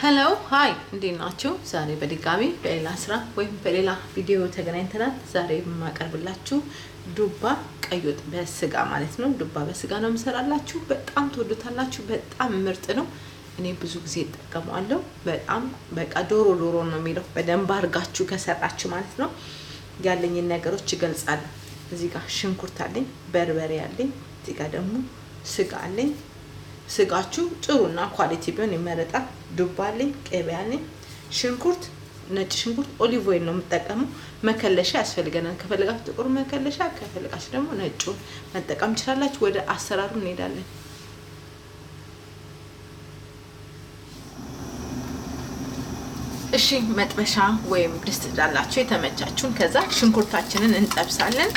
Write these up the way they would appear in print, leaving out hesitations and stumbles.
ሄሎ ሃይ እንዴት ናችሁ? ዛሬ በድጋሚ በሌላ ስራ ወይም በሌላ ቪዲዮ ተገናኝተናል። ዛሬ የማቀርብላችሁ ዱባ ቀይ ወጥ በስጋ ማለት ነው። ዱባ በስጋ ነው የምሰራላችሁ። በጣም ትወዱታላችሁ። በጣም ምርጥ ነው። እኔ ብዙ ጊዜ እጠቀማለሁ። በጣም በቃ ዶሮ ነው የሚለው በደንብ አርጋችሁ ከሰራችሁ ማለት ነው። ያለኝን ነገሮች ይገልጻለሁ። እዚህ ጋር ሽንኩርት አለኝ፣ በርበሬ አለኝ፣ እዚህ ጋር ደግሞ ስጋ አለኝ። ስጋችሁ ጥሩና ኳሊቲ ቢሆን ይመረጣል። ዱባ አለኝ፣ ቅቤ አለኝ፣ ሽንኩርት፣ ነጭ ሽንኩርት፣ ኦሊቭ ኦይል ነው የምጠቀመው። መከለሻ ያስፈልገናል። ከፈለጋችሁ ጥቁር መከለሻ፣ ከፈለጋችሁ ደግሞ ነጭውን መጠቀም ትችላላችሁ። ወደ አሰራሩ እንሄዳለን። እሺ መጥበሻ ወይም ድስት ዳላችሁ የተመቻችሁን። ከዛ ሽንኩርታችንን እንጠብሳለን።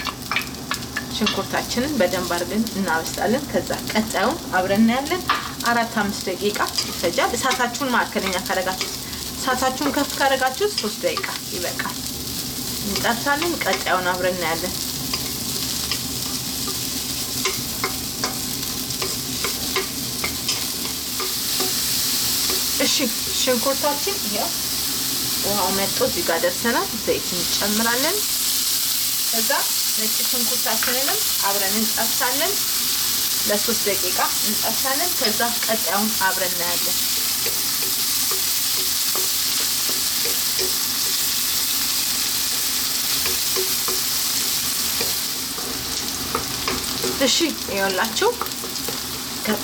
ሽንኩርታችንን በደንብ አድርገን እናበስላለን። ከዛ ቀጣዩን አብረን እናያለን። 4-5 ደቂቃ ይፈጃል። እሳታችሁን ማከለኛ ካረጋችሁ፣ እሳታችሁን ከፍ ካረጋችሁ 3 ደቂቃ ይበቃል። እንጠብሳለን። ቀጣዩን አብረን እናያለን። እሺ ሽንኩርታችን ይሄው ውሃው መጥቶ እዚህ ጋር ደርሰናል። ዘይት እንጨምራለን። ከዛ ነጭ ሽንኩርታችንንም አብረን እንጠብሳለን። ለ3 ደቂቃ እንጠብሳለን። ከዛ ቀጣዩን አብረን እናያለን። እሺ ይኸውላችሁ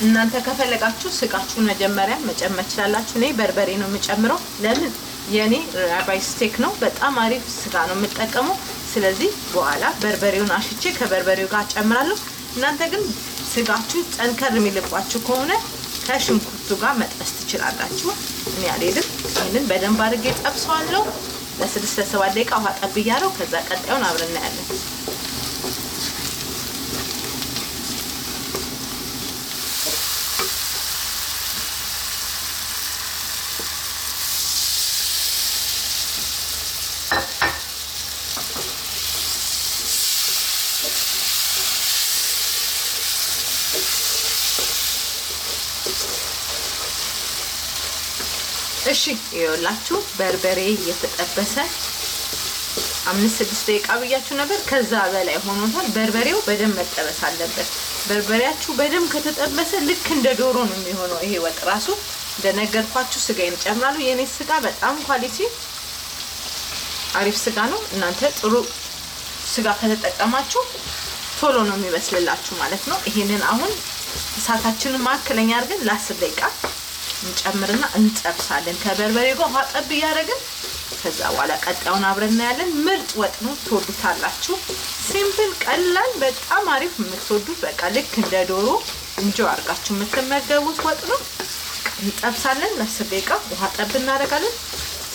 እናንተ ከፈለጋችሁ ስጋችሁን መጀመሪያ መጨመር ትችላላችሁ። እኔ በርበሬ ነው የምጨምረው። ለምን የኔ ራባይ ስቴክ ነው። በጣም አሪፍ ስጋ ነው የምጠቀመው። ስለዚህ በኋላ በርበሬውን አሽቼ ከበርበሬው ጋር ጨምራለሁ። እናንተ ግን ስጋችሁ ጠንከር የሚልባችሁ ከሆነ ከሽንኩርቱ ጋር መጥበስ ትችላላችሁ። እኔ አልሄድም። ይሄንን በደንብ አድርጌ ጠብሰዋለሁ። ለ6-7 ደቂቃ ውሃ ጠብ እያለሁ ከዛ ቀጣዩን አብረን እናያለን። እሺ ይኸውላችሁ በርበሬ የተጠበሰ 5-6 ደቂቃ ብያችሁ ነበር። ከዛ በላይ ሆኖታል። በርበሬው በደንብ መጠበስ አለበት። በርበሬያችሁ በደንብ ከተጠበሰ ልክ እንደ ዶሮ ነው የሚሆነው። ይሄ ወጥ ራሱ እንደነገርኳችሁ ስጋዬን ጨምራለሁ። የኔ ስጋ በጣም ኳሊቲ አሪፍ ስጋ ነው። እናንተ ጥሩ ስጋ ከተጠቀማችሁ ቶሎ ነው የሚበስልላችሁ ማለት ነው። ይሄንን አሁን እሳታችንን ማከለኛ አድርገን ለ10 ደቂቃ እንጨምርና እንጠብሳለን። ከበርበሬው ጋር ውሃ ጠብ እያደረግን ከዛ በኋላ ቀጣዩን አብረን እናያለን። ምርጥ ወጥ ነው። ትወዱታላችሁ። ሲምፕል ቀላል፣ በጣም አሪፍ የምትወዱት በቃ ልክ እንደ ዶሮ እንጆ አድርጋችሁ የምትመገቡት ወጥ ነው። እንጠብሳለን ለ10 ደቂቃ ውሃ ጠብ እናደርጋለን።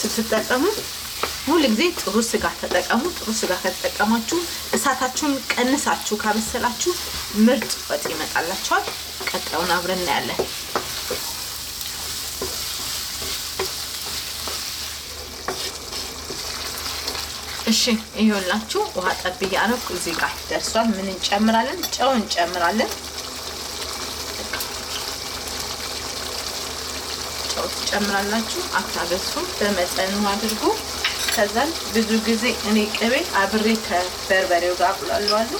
ስትጠቀሙ ሁልጊዜ ጥሩ ስጋ ተጠቀሙ። ጥሩ ስጋ ከተጠቀማችሁ እሳታችሁን ቀንሳችሁ ካበሰላችሁ ምርጥ ወጥ ይመጣላችኋል። ቀጣዩን አብረን እናያለን። እሺ ይኸውላችሁ ውሃ ጠብ እያደረኩ እዚህ ጋር ደርሷል። ምን እንጨምራለን? ጨው እንጨምራለን። ጨው ትጨምራላችሁ። አታበሱም፣ በመጠኑ አድርጉ። ከዛን ብዙ ጊዜ እኔ ቅቤ አብሬ ከበርበሬው ጋር አቁላለዋለሁ፣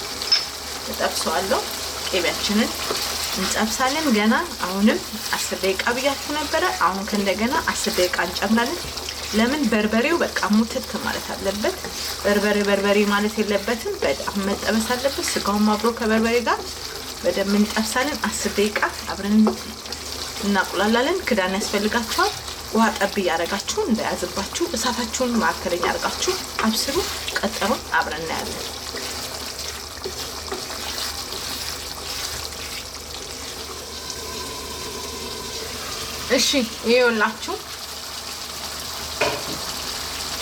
እጠብሰዋለሁ። ቅቤያችንን እንጠብሳለን። ገና አሁንም 10 ደቂቃ ብያችሁ ነበረ። አሁን ከእንደገና 10 ደቂቃ እንጨምራለን። ለምን በርበሬው በቃ ሙትት ማለት አለበት። በርበሬ ማለት የለበትም። በጣም መጠበስ አለበት። ስጋውን አብሮ ከበርበሬ ጋር በደንብ እንጠብሳለን። 10 ደቂቃ አብረን እናቁላላለን። ክዳን ያስፈልጋችኋል። ውሃ ጠብ እያደረጋችሁ እንዳያዝባችሁ እሳታችሁን ማከለኛ አድርጋችሁ አብስሉ። ቀጠሩን አብረን እናያለን። እሺ ይኸውላችሁ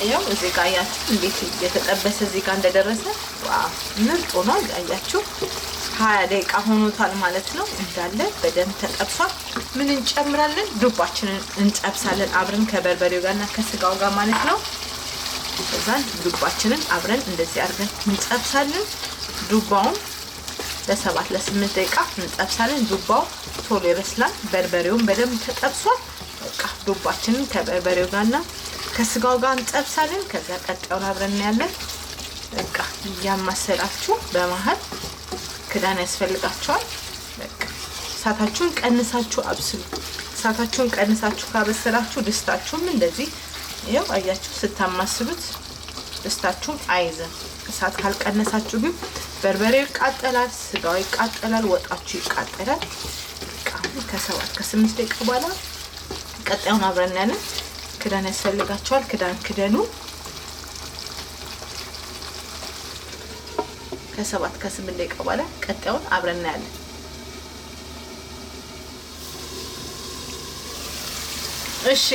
ያው እዚህ ጋር ያያችሁ እንዴት የተጠበሰ እዚህ ጋር እንደደረሰ ዋው ምርጥ ሆኗል። ያያችሁ 20 ደቂቃ ሆኖታል ማለት ነው። እንዳለ በደንብ ተጠብሷል። ምን እንጨምራለን? ዱባችንን እንጠብሳለን አብረን ከበርበሬው ጋርና ከስጋው ጋር ማለት ነው። ከዛን ዱባችንን አብረን እንደዚህ አድርገን እንጠብሳለን። ዱባውን ለ7-8 ደቂቃ እንጠብሳለን። ዱባው ቶሎ ይበስላል። በርበሬውን በደንብ ተጠብሷል። በቃ ዱባችንን ከበርበሬው ጋርና ከስጋው ጋር እንጠብሳለን። ከዛ ቀጣዩን አብረን እናያለን። በቃ ያማሰላችሁ በመሃል ክዳን ያስፈልጋችኋል። በቃ እሳታችሁን ቀንሳችሁ አብስሉ። እሳታችሁን ቀንሳችሁ ካበሰላችሁ ድስታችሁም እንደዚህ ይሄው አያችሁ ስታማስሉት ድስታችሁም አይዘም። እሳት ካልቀነሳችሁ ግን በርበሬው ይቃጠላል፣ ስጋው ይቃጠላል፣ ወጣችሁ ይቃጠላል። ከ7 ከ8 ደቂቃ በኋላ ቀጣዩን አብረን እናያለን። ክዳን ያስፈልጋችኋል። ክዳን ክደኑ። ከ7 ከ8 ደቂቃ በኋላ ቀጣዩን አብረን እናያለን። እሺ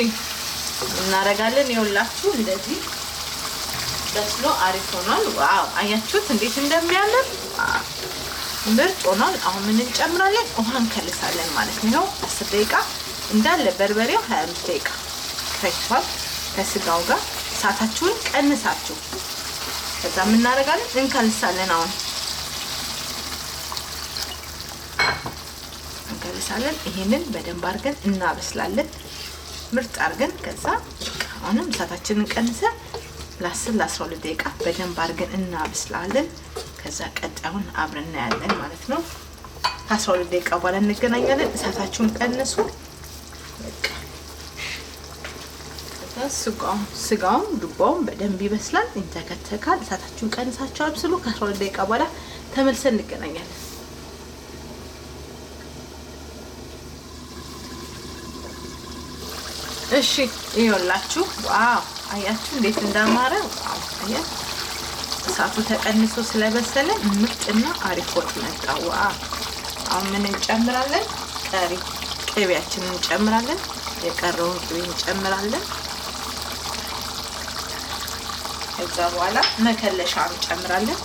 እናረጋለን። ይኸውላችሁ እንደዚህ በስሎ አሪፍ ሆኗል። ዋው አያችሁት እንዴት እንደሚያምር ምርጥ ሆኗል። አሁን ምን እንጨምራለን? ውሃ እንከልሳለን ማለት ነው። 10 ደቂቃ እንዳለ በርበሬው 25 ደቂቃ ፈጅቷል ከስጋው ጋር። እሳታችሁን ቀንሳችሁ ከዛ ምን እናደርጋለን? እንከልሳለን። አሁን እንከልሳለን። ይሄንን በደንብ አድርገን እናበስላለን ምርጥ አድርገን። ከዛ አሁንም እሳታችንን ቀንሰን ለ10 ለ12 ደቂቃ በደንብ አድርገን እናበስላለን። ከዛ ቀጣዩን አብረን እናያለን ማለት ነው። ከ12 ደቂቃ በኋላ እንገናኛለን። እሳታችሁን ቀንሱ። በቃ ስጋውን ዱባውን በደንብ ይበስላል፣ ይንተከተካል። እሳታችሁን ቀንሳችሁ አብስሉ። ከ12 ደቂቃ በኋላ ተመልሰን እንገናኛለን። እሺ ይኸውላችሁ ዋው አያችሁ እንዴት እንዳማረ። ዋው አያችሁ እሳቱ ተቀንሶ ስለበሰለ ምርጥና አሪፍ ወጥ መጣ። ዋው አሁን ምን እንጨምራለን? ቅቤያችንን እንጨምራለን። የቀረውን ቅቤ እንጨምራለን። ከዛ በኋላ መከለሻ እንጨምራለን።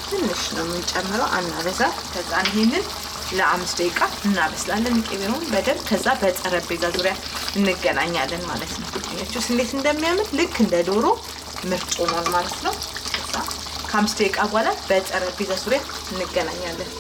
ትንሽ ነው የምንጨምረው አናበዛ። ከዛ ይሄንን ለ5 ደቂቃ እናበስላለን ቅቤውን በደንብ። ከዛ በጠረጴዛ ዙሪያ እንገናኛለን ማለት ነው። አያችሁስ እንዴት እንደሚያምር ልክ እንደ ዶሮ ምርጥ ሆኗል ማለት ነው። ከዛ ከ5 ደቂቃ በኋላ በጠረጴዛ ዙሪያ እንገናኛለን።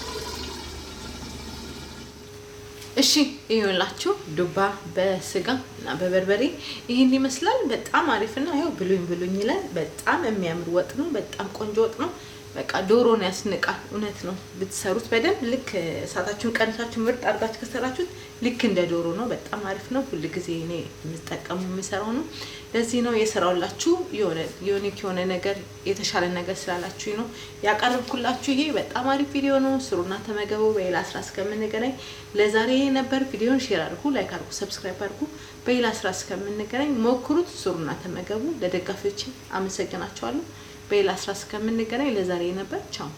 እሺ ይኸውላችሁ ዱባ በስጋ እና በበርበሬ ይሄን ይመስላል። በጣም አሪፍና ይኸው ብሉኝ ይላል። በጣም የሚያምር ወጥ ነው። በጣም ቆንጆ ወጥ ነው። በቃ ዶሮን ያስንቃል። እውነት ነው ብትሰሩት በደንብ ልክ እሳታችሁን ቀንሳችሁ ምርጥ አድርጋችሁ ከሰራችሁት ልክ እንደ ዶሮ ነው። በጣም አሪፍ ነው። ሁሉ ጊዜ እኔ የምሰራው ነው። ለዚህ ነው የሰራውላችሁ። የሆነ ነገር የተሻለ ነገር ስላላችሁ ነው ያቀርብኩላችሁ። ይሄ በጣም አሪፍ ቪዲዮ ነው። ስሩና ተመገቡ። በሌላ ስራ እስከምንገናኝ ለዛሬ ነበር። ቪዲዮን ሼር አድርጉ፣ ላይክ አድርጉ፣ ሰብስክራይብ አድርጉ። በሌላ ስራ እስከምንገናኝ ሞክሩት። ስሩና ተመገቡ። ለደጋፊዎቼ አመሰግናችኋለሁ። በሌላ ስራ እስከምንገናኝ ለዛሬ ነበር። ቻው።